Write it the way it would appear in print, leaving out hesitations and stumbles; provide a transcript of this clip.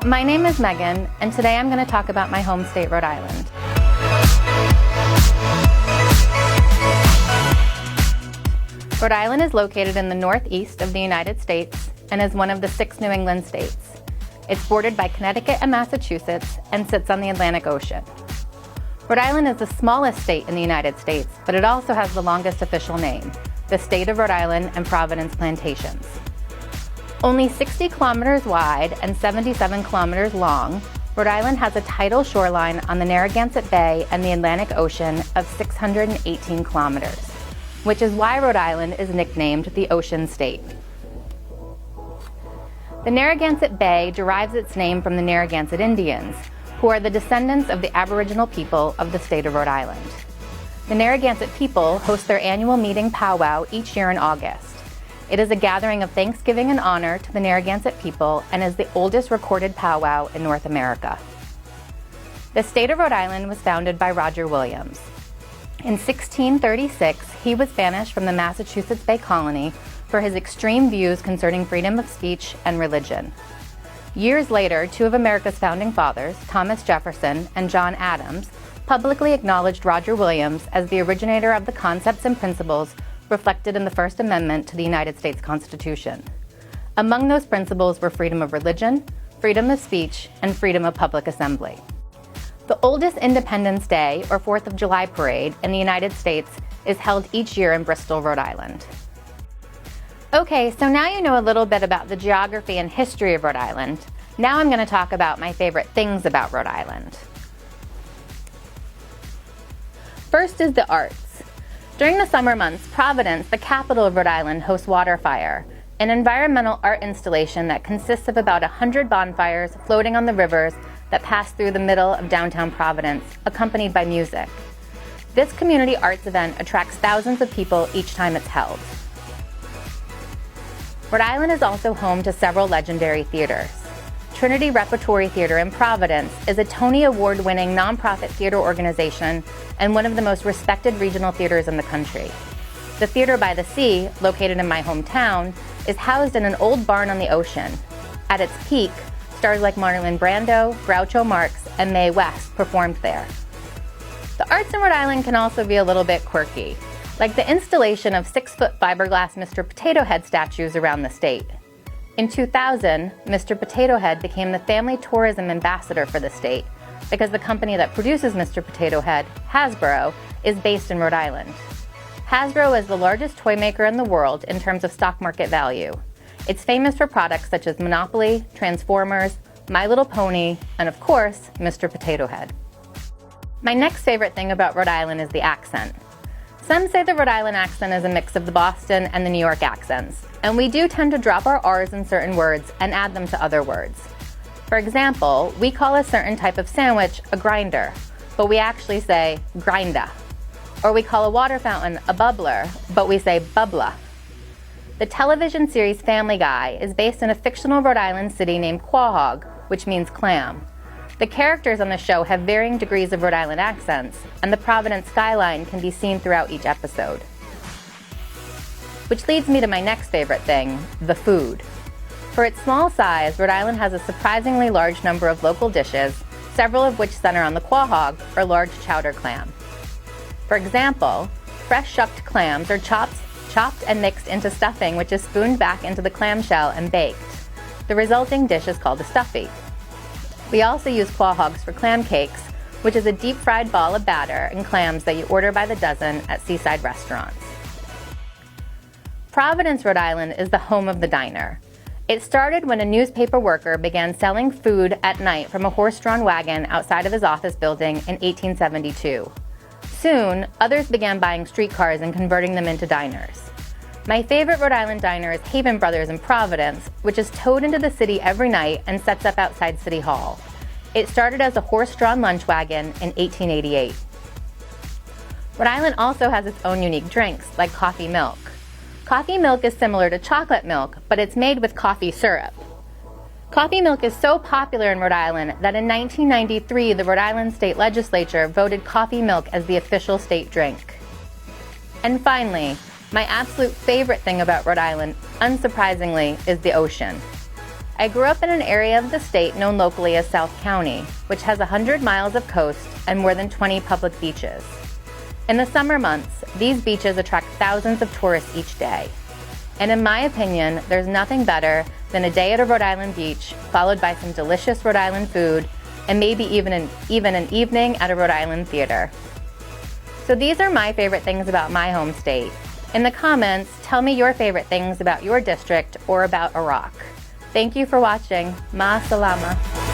My name is Megan, and today I'm going to talk about my home state, Rhode Island. Rhode Island is located in the northeast of the United States and is one of the 6 New England states. It's bordered by Connecticut and Massachusetts and sits on the Atlantic Ocean. Rhode Island is the smallest state in the United States, but it also has the longest official name, the State of Rhode Island and Providence Plantations. Only 60 kilometers wide and 77 kilometers long, Rhode Island has a tidal shoreline on the Narragansett Bay and the Atlantic Ocean of 618 kilometers, which is why Rhode Island is nicknamed the Ocean State. The Narragansett Bay derives its name from the Narragansett Indians, who are the descendants of the Aboriginal people of the state of Rhode Island. The Narragansett people host their annual meeting powwow each year in August. It is a gathering of thanksgiving and honor to the Narragansett people and is the oldest recorded powwow in North America. The state of Rhode Island was founded by Roger Williams. In 1636, he was banished from the Massachusetts Bay Colony for his extreme views concerning freedom of speech and religion. Years later, 2 of America's founding fathers, Thomas Jefferson and John Adams, publicly acknowledged Roger Williams as the originator of the concepts and principles reflected in the First Amendment to the United States Constitution. Among those principles were freedom of religion, freedom of speech, and freedom of public assembly. The oldest Independence Day, or 4th of July parade, in the United States is held each year in Bristol, Rhode Island. Okay, so now you know a little bit about the geography and history of Rhode Island. Now I'm going to talk about my favorite things about Rhode Island. First is the arts. During the summer months, Providence, the capital of Rhode Island, hosts Waterfire, an environmental art installation that consists of about 100 bonfires floating on the rivers that pass through the middle of downtown Providence, accompanied by music. This community arts event attracts thousands of people each time it's held. Rhode Island is also home to several legendary theaters. Trinity Repertory Theater in Providence is a Tony Award-winning nonprofit theater organization and one of the most respected regional theaters in the country. The Theater by the Sea, located in my hometown, is housed in an old barn on the ocean. At its peak, stars like Marlon Brando, Groucho Marx, and Mae West performed there. The arts in Rhode Island can also be a little bit quirky, like the installation of 6-foot fiberglass Mr. Potato Head statues around the state. In 2000, Mr. Potato Head became the family tourism ambassador for the state because the company that produces Mr. Potato Head, Hasbro, is based in Rhode Island. Hasbro is the largest toy maker in the world in terms of stock market value. It's famous for products such as Monopoly, Transformers, My Little Pony, and of course, Mr. Potato Head. My next favorite thing about Rhode Island is the accent. Some say the Rhode Island accent is a mix of the Boston and the New York accents, and we do tend to drop our R's in certain words and add them to other words. For example, we call a certain type of sandwich a grinder, but we actually say grinda. Or we call a water fountain a bubbler, but we say bubbla. The television series Family Guy is based in a fictional Rhode Island city named Quahog, which means clam. The characters on the show have varying degrees of Rhode Island accents, and the Providence skyline can be seen throughout each episode. Which leads me to my next favorite thing, the food. For its small size, Rhode Island has a surprisingly large number of local dishes, several of which center on the quahog, or large chowder clam. For example, fresh shucked clams are chopped and mixed into stuffing, which is spooned back into the clamshell and baked. The resulting dish is called a stuffy. We also use quahogs for clam cakes, which is a deep-fried ball of batter and clams that you order by the dozen at seaside restaurants. Providence, Rhode Island is the home of the diner. It started when a newspaper worker began selling food at night from a horse-drawn wagon outside of his office building in 1872. Soon, others began buying streetcars and converting them into diners. My favorite Rhode Island diner is Haven Brothers in Providence, which is towed into the city every night and sets up outside City Hall. It started as a horse-drawn lunch wagon in 1888. Rhode Island also has its own unique drinks, like coffee milk. Coffee milk is similar to chocolate milk, but it's made with coffee syrup. Coffee milk is so popular in Rhode Island that in 1993, the Rhode Island State Legislature voted coffee milk as the official state drink. And finally, my absolute favorite thing about Rhode Island, unsurprisingly, is the ocean. I grew up in an area of the state known locally as South County, which has 100 miles of coast and more than 20 public beaches. In the summer months, these beaches attract thousands of tourists each day. And in my opinion, there's nothing better than a day at a Rhode Island beach, followed by some delicious Rhode Island food, and maybe even an evening at a Rhode Island theater. So these are my favorite things about my home state. In the comments, tell me your favorite ththings about your district or about Iraq. Thank you for watching. Ma salama.